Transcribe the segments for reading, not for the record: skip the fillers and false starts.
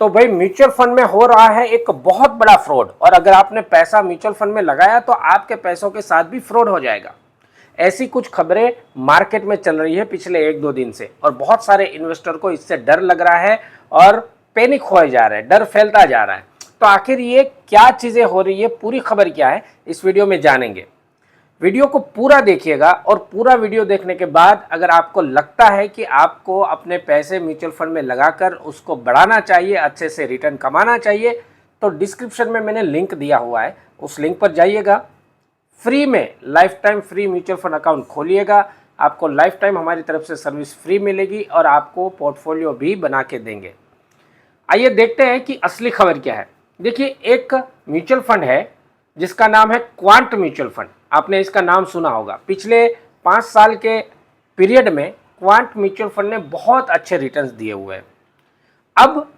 तो भाई mutual fund में हो रहा है एक बहुत बड़ा फ्रॉड, और अगर आपने पैसा म्यूचुअल फंड में लगाया तो आपके पैसों के साथ भी फ्रॉड हो जाएगा। ऐसी कुछ खबरें मार्केट में चल रही है पिछले 1-2 दिन से, और बहुत सारे इन्वेस्टर को इससे डर लग रहा है और पैनिक हो जा रहा है, डर फैलता जा रहा है। तो आखिर ये क्या चीजें हो रही है, पूरी खबर क्या है, इस वीडियो में जानेंगे। वीडियो को पूरा देखिएगा, और पूरा वीडियो देखने के बाद अगर आपको लगता है कि आपको अपने पैसे म्यूचुअल फंड में लगाकर उसको बढ़ाना चाहिए, अच्छे से रिटर्न कमाना चाहिए, तो डिस्क्रिप्शन में मैंने लिंक दिया हुआ है, उस लिंक पर जाइएगा। फ्री में lifetime free mutual fund account खोलिएगा। आपको लाइफ टाइम हमारी तरफ से सर्विस फ्री मिलेगी, और आपको पोर्टफोलियो भी बना के देंगे। आइए देखते हैं कि असली खबर क्या है। देखिए, एक म्यूचुअल फंड है जिसका नाम है क्वांट म्यूचुअल फंड। आपने इसका नाम सुना होगा। पिछले 5 साल के पीरियड में क्वांट म्यूचुअल फंड ने बहुत अच्छे रिटर्न्स दिए हुए हैं। अब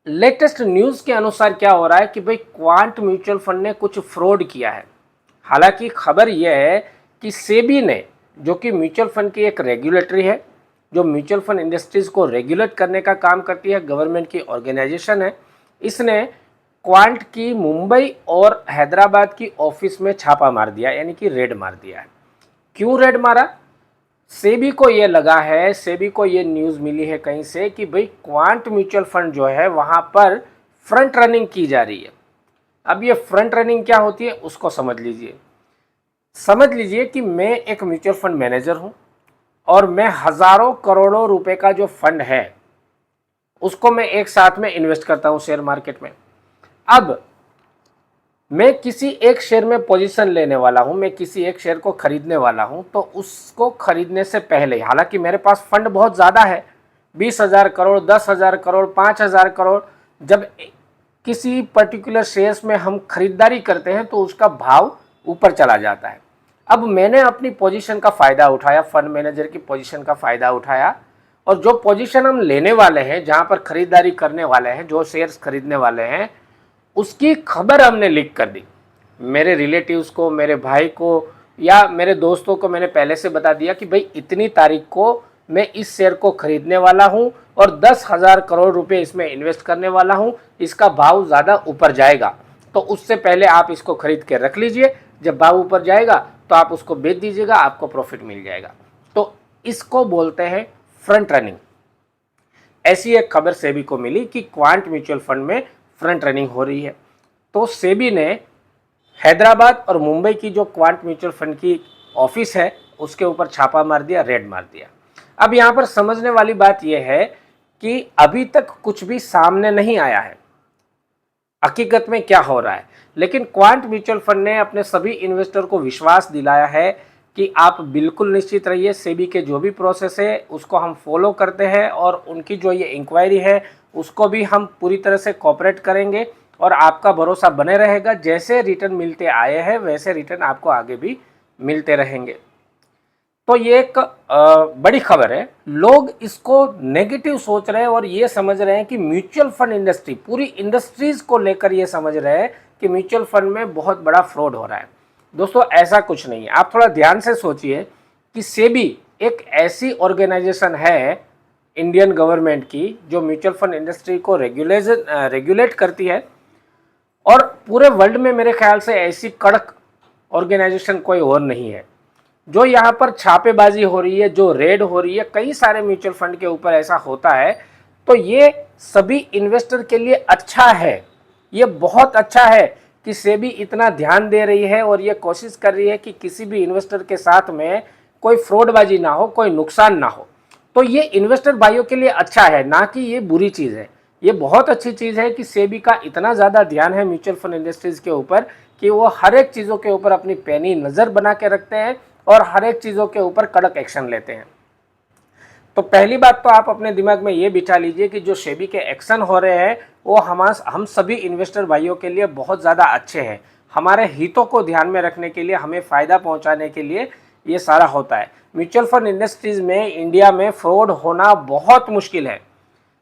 लेटेस्ट न्यूज़ के अनुसार क्या हो रहा है कि भाई क्वांट म्यूचुअल फंड ने कुछ फ्रॉड किया है। हालांकि खबर यह है कि सेबी ने, जो कि म्यूचुअल फंड की एक रेगुलेटरी है, जो म्यूचुअल फंड इंडस्ट्रीज को रेगुलेट करने का काम करती है, गवर्नमेंट की ऑर्गेनाइजेशन है, इसने क्वांट की मुंबई और हैदराबाद की ऑफिस में छापा मार दिया, यानी कि रेड मार दिया है। क्यों रेड मारा? सेबी को ये लगा है, सेबी को ये न्यूज़ मिली है कहीं से कि भाई क्वांट म्यूचुअल फंड जो है वहाँ पर फ्रंट रनिंग की जा रही है। अब ये फ्रंट रनिंग क्या होती है उसको समझ लीजिए। समझ लीजिए कि मैं एक म्यूचुअल फंड मैनेजर हूँ, और मैं हज़ारों करोड़ों रुपए का जो फंड है उसको मैं एक साथ में इन्वेस्ट करता हूँ शेयर मार्केट में। अब मैं किसी एक शेयर में पोजीशन लेने वाला हूं, मैं किसी एक शेयर को खरीदने वाला हूं, तो उसको खरीदने से पहले, हालांकि मेरे पास फंड बहुत ज़्यादा है, 20,000 करोड़, 10,000 करोड़, 5,000 करोड़, जब किसी पर्टिकुलर शेयर्स में हम खरीदारी करते हैं तो उसका भाव ऊपर चला जाता है। अब मैंने अपनी पोजीशन का फ़ायदा उठाया, फंड मैनेजर की पोजीशन का फ़ायदा उठाया, और जो पोजीशन हम लेने वाले हैं, जहाँ पर खरीदारी करने वाले हैं, जो शेयर्स खरीदने वाले हैं, उसकी खबर हमने लीक कर दी। मेरे रिलेटिव्स को, मेरे भाई को या मेरे दोस्तों को मैंने पहले से बता दिया कि भाई इतनी तारीख को मैं इस शेयर को खरीदने वाला हूं और 10,000 करोड़ रुपए इसमें इन्वेस्ट करने वाला हूं, इसका भाव ज़्यादा ऊपर जाएगा, तो उससे पहले आप इसको खरीद के रख लीजिए, जब भाव ऊपर जाएगा तो आप उसको बेच दीजिएगा, आपको प्रॉफिट मिल जाएगा। तो इसको बोलते हैं फ्रंट रनिंग। ऐसी एक खबर सेबी को मिली कि क्वांट म्यूचुअल फंड में फ्रंट रनिंग हो रही है। तो सेबी ने हैदराबाद और मुंबई की जो क्वांट म्यूचुअल फंड की ऑफिस है उसके ऊपर छापा मार दिया, रेड मार दिया। अब यहाँ पर समझने वाली बात यह है कि अभी तक कुछ भी सामने नहीं आया है हकीकत में क्या हो रहा है, लेकिन क्वांट म्यूचुअल फंड ने अपने सभी इन्वेस्टर को विश्वास दिलाया है कि आप बिल्कुल निश्चित रहिए, सेबी के जो भी प्रोसेस है उसको हम फॉलो करते हैं, और उनकी जो ये इंक्वायरी है उसको भी हम पूरी तरह से कोऑपरेट करेंगे, और आपका भरोसा बने रहेगा। जैसे रिटर्न मिलते आए हैं वैसे रिटर्न आपको आगे भी मिलते रहेंगे। तो ये एक बड़ी खबर है। लोग इसको नेगेटिव सोच रहे हैं और ये समझ रहे हैं कि म्यूचुअल फंड इंडस्ट्री, पूरी इंडस्ट्रीज को लेकर ये समझ रहे हैं कि म्यूचुअल फंड में बहुत बड़ा फ्रॉड हो रहा है। दोस्तों, ऐसा कुछ नहीं है। आप थोड़ा ध्यान से सोचिए कि सेबी एक ऐसी ऑर्गेनाइजेशन है इंडियन गवर्नमेंट की जो म्यूचुअल फंड इंडस्ट्री को रेगुलेट करती है, और पूरे वर्ल्ड में मेरे ख्याल से ऐसी कड़क ऑर्गेनाइजेशन कोई और नहीं है। जो यहाँ पर छापेबाजी हो रही है, जो रेड हो रही है कई सारे म्यूचुअल फंड के ऊपर, ऐसा होता है, तो ये सभी इन्वेस्टर के लिए अच्छा है। ये बहुत अच्छा है कि सेबी इतना ध्यान दे रही है और ये कोशिश कर रही है कि किसी भी इन्वेस्टर के साथ में कोई फ्रॉडबाजी ना हो, कोई नुकसान ना हो। तो ये इन्वेस्टर भाइयों के लिए अच्छा है, ना कि ये बुरी चीज़ है। ये बहुत अच्छी चीज़ है कि सेबी का इतना ज़्यादा ध्यान है म्यूचुअल फंड इंडस्ट्रीज़ के ऊपर कि वो हर एक चीज़ों के ऊपर अपनी पैनी नज़र बना के रखते हैं और हर एक चीज़ों के ऊपर कड़क एक्शन लेते हैं। तो पहली बात तो आप अपने दिमाग में ये बिठा लीजिए कि जो सेबी के एक्शन हो रहे हैं वो हम सभी इन्वेस्टर भाइयों के लिए बहुत ज़्यादा अच्छे हैं। हमारे हितों को ध्यान में रखने के लिए, हमें फ़ायदा पहुंचाने के लिए ये सारा होता है। म्यूचुअल फंड इंडस्ट्रीज़ में इंडिया में फ्रॉड होना बहुत मुश्किल है।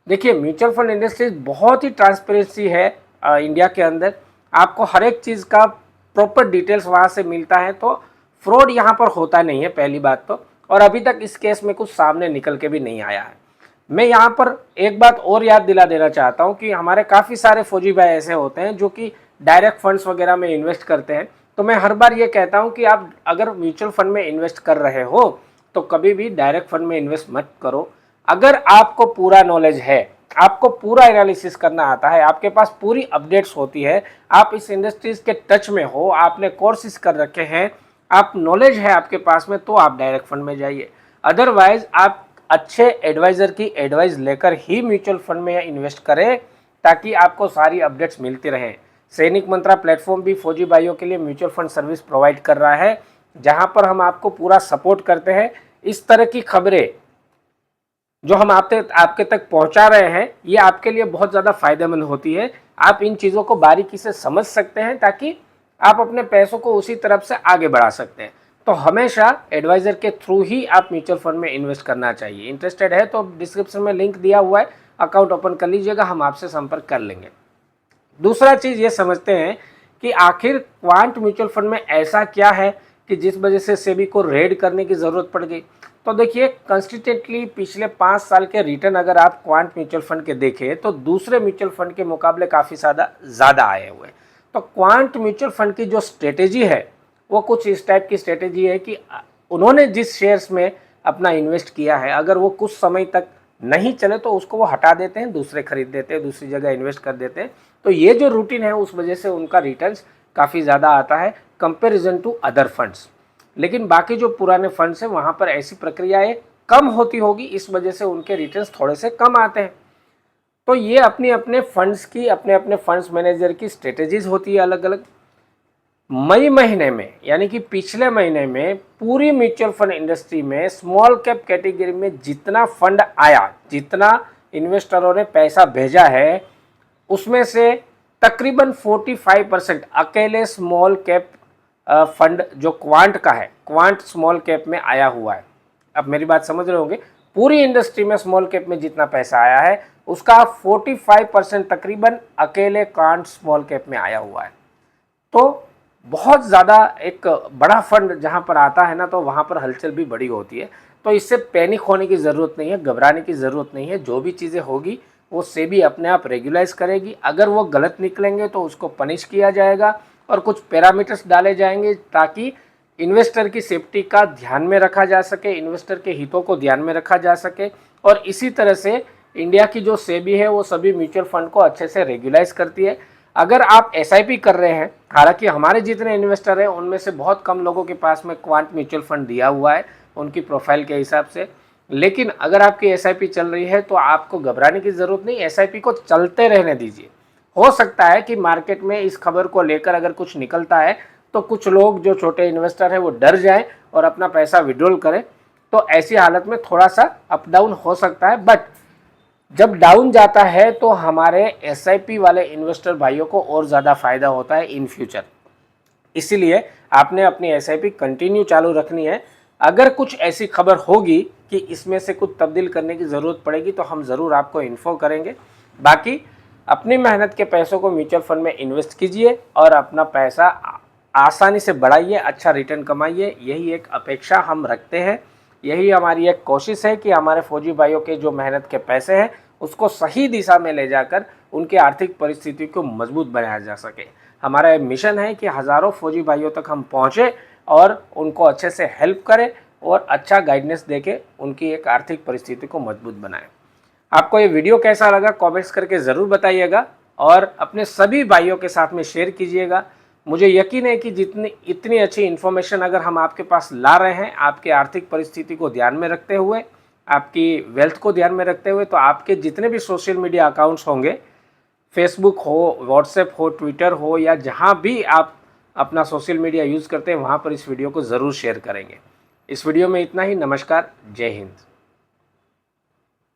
देखिए, म्यूचुअल फंड इंडस्ट्रीज बहुत ही ट्रांसपेरेंसी है इंडिया के अंदर। आपको हर एक चीज़ का प्रॉपर डिटेल्स वहाँ से मिलता है, तो फ्रॉड यहाँ पर होता नहीं है, पहली बात तो। और अभी तक इस केस में कुछ सामने निकल के भी नहीं आया है। मैं यहाँ पर एक बात और याद दिला देना चाहता हूँ कि हमारे काफ़ी सारे फौजी भाई ऐसे होते हैं जो कि डायरेक्ट फंड्स वगैरह में इन्वेस्ट करते हैं। तो मैं हर बार ये कहता हूँ कि आप अगर म्यूचुअल फंड में इन्वेस्ट कर रहे हो तो कभी भी डायरेक्ट फंड में इन्वेस्ट मत करो। अगर आपको पूरा नॉलेज है, आपको पूरा एनालिसिस करना आता है, आपके पास पूरी अपडेट्स होती है, आप इस इंडस्ट्रीज के टच में हो, आपने कोर्सेज कर रखे हैं, आप नॉलेज है आपके पास में, तो आप डायरेक्ट फंड में जाइए। अदरवाइज आप अच्छे एडवाइज़र की एडवाइस लेकर ही म्यूचुअल फंड में इन्वेस्ट करें ताकि आपको सारी अपडेट्स मिलती रहें। सैनिक मंत्रा प्लेटफॉर्म भी फौजी भाइयों के लिए म्यूचुअल फंड सर्विस प्रोवाइड कर रहा है, जहां पर हम आपको पूरा सपोर्ट करते हैं। इस तरह की खबरें जो हम आपके तक पहुंचा रहे हैं, ये आपके लिए बहुत ज़्यादा फायदेमंद होती है। आप इन चीज़ों को बारीकी से समझ सकते हैं ताकि आप अपने पैसों को उसी तरफ से आगे बढ़ा सकते हैं। तो हमेशा एडवाइज़र के थ्रू ही आप म्यूचुअल फंड में इन्वेस्ट करना चाहिए। इंटरेस्टेड है तो डिस्क्रिप्शन में लिंक दिया हुआ है, अकाउंट ओपन कर लीजिएगा, हम आपसे संपर्क कर लेंगे। दूसरा चीज़ ये समझते हैं कि आखिर क्वांट म्यूचुअल फंड में ऐसा क्या है कि जिस वजह से सेबी को रेड करने की ज़रूरत पड़ गई। तो देखिए, कंसिस्टेंटली पिछले 5 साल के रिटर्न अगर आप क्वांट म्यूचुअल फंड के देखें तो दूसरे म्यूचुअल फंड के मुकाबले काफ़ी ज़्यादा आए हुए। तो क्वांट म्यूचुअल फंड की जो स्ट्रेटेजी है वो कुछ इस टाइप की स्ट्रेटेजी है कि उन्होंने जिस शेयर्स में अपना इन्वेस्ट किया है, अगर वो कुछ समय तक नहीं चले तो उसको वो हटा देते हैं, दूसरे खरीद देते हैं, दूसरी जगह इन्वेस्ट कर देते हैं। तो ये जो रूटीन है उस वजह से उनका रिटर्न्स काफ़ी ज़्यादा आता है कंपेरिजन टू अदर फंड्स। लेकिन बाकी जो पुराने फंड्स हैं वहाँ पर ऐसी प्रक्रियाएं कम होती होगी, इस वजह से उनके रिटर्न्स थोड़े से कम आते हैं। तो ये अपने अपने फंड्स की, अपने अपने फंड्स मैनेजर की स्ट्रेटेजीज होती है अलग अलग। मई महीने में यानी कि पिछले महीने में पूरी म्यूचुअल फंड इंडस्ट्री में स्मॉल कैप कैटेगरी में जितना फंड आया, जितना इन्वेस्टरों ने पैसा भेजा है, उसमें से तकरीबन 45% अकेले स्मॉल कैप फंड जो क्वांट का है, क्वांट स्मॉल कैप में आया हुआ है। अब मेरी बात समझ रहे होंगे, पूरी इंडस्ट्री में स्मॉल कैप में जितना पैसा आया है उसका 45% तकरीबन अकेले क्वांट स्मॉल कैप में आया हुआ है। तो बहुत ज़्यादा एक बड़ा फंड जहाँ पर आता है ना, तो वहाँ पर हलचल भी बड़ी होती है। तो इससे पैनिक होने की ज़रूरत नहीं है, घबराने की ज़रूरत नहीं है। जो भी चीज़ें होगी वो सेबी अपने आप रेगुलाइज करेगी। अगर वो गलत निकलेंगे तो उसको पनिश किया जाएगा और कुछ पैरामीटर्स डाले जाएंगे ताकि इन्वेस्टर की सेफ्टी का ध्यान में रखा जा सके, इन्वेस्टर के हितों को ध्यान में रखा जा सके। और इसी तरह से इंडिया की जो सेबी है वो सभी म्यूचुअल फंड को अच्छे से रेगुलाइज करती है। अगर आप एसआईपी कर रहे हैं, हालांकि हमारे जितने इन्वेस्टर हैं उनमें से बहुत कम लोगों के पास में क्वांट म्यूचुअल फंड दिया हुआ है उनकी प्रोफाइल के हिसाब से, लेकिन अगर आपकी एसआईपी चल रही है तो आपको घबराने की ज़रूरत नहीं, एसआईपी को चलते रहने दीजिए। हो सकता है कि मार्केट में इस खबर को लेकर अगर कुछ निकलता है तो कुछ लोग जो छोटे इन्वेस्टर हैं वो डर जाएं और अपना पैसा विड्रॉल करें। तो ऐसी हालत में थोड़ा सा अप डाउन हो सकता है, बट जब डाउन जाता है तो हमारे एसआईपी वाले इन्वेस्टर भाइयों को और ज़्यादा फायदा होता है इन फ्यूचर। इसीलिए आपने अपनी एसआईपी कंटिन्यू चालू रखनी है। अगर कुछ ऐसी खबर होगी कि इसमें से कुछ तब्दील करने की ज़रूरत पड़ेगी तो हम ज़रूर आपको इन्फो करेंगे। बाकी अपनी मेहनत के पैसों को म्यूचुअल फंड में इन्वेस्ट कीजिए और अपना पैसा आसानी से बढ़ाइए, अच्छा रिटर्न कमाइए। यही एक अपेक्षा हम रखते हैं, यही हमारी एक कोशिश है कि हमारे फौजी भाइयों के जो मेहनत के पैसे हैं उसको सही दिशा में ले जाकर उनकी आर्थिक परिस्थिति को मजबूत बनाया जा सके। हमारा मिशन है कि हज़ारों फौजी भाइयों तक हम पहुँचें और उनको अच्छे से हेल्प करें और अच्छा गाइडेंस देके उनकी एक आर्थिक परिस्थिति को मजबूत बनाएं। आपको ये वीडियो कैसा लगा कमेंट्स करके ज़रूर बताइएगा और अपने सभी भाइयों के साथ में शेयर कीजिएगा। मुझे यकीन है कि इतनी अच्छी इन्फॉर्मेशन अगर हम आपके पास ला रहे हैं, आपके आर्थिक परिस्थिति को ध्यान में रखते हुए, आपकी वेल्थ को ध्यान में रखते हुए, तो आपके जितने भी सोशल मीडिया अकाउंट्स होंगे, फेसबुक हो, व्हाट्सएप हो, ट्विटर हो, या जहाँ भी आप अपना सोशल मीडिया यूज़ करते हैं वहाँ पर इस वीडियो को ज़रूर शेयर करेंगे। इस वीडियो में इतना ही। नमस्कार, जय हिंद।